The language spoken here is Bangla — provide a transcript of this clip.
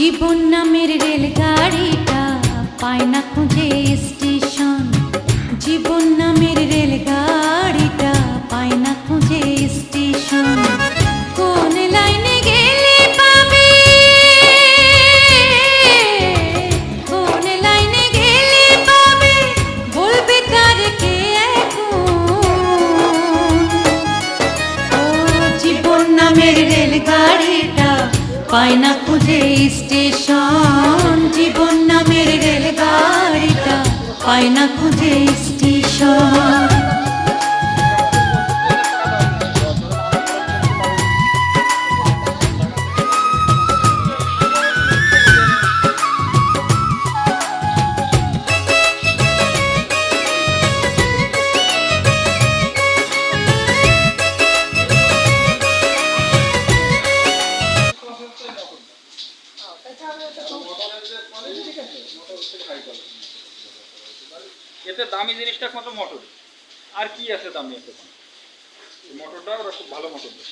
জীবন নামের রেলগাড়িটা পায় না খুঁজে স্টেশন। জীবন নামের রেলগাড়িটা পায় না খুঁজে স্টেশন। কোন লাইনে গেলে পাবে, কোন লাইনে গেলে পাবে, বলবে তার কে এখন। ও জীবন নামের রেলগাড়িটা পায় না খুঁজে স্টেশন। জীবন নামের রেলগাড়িটা পায় না খুঁজে স্টেশন। এতে দামি জিনিসটা একমাত্র মোটর। আর কি আছে দামি? একটা মোটরটা ওরা খুব ভালো মোটর দেয়।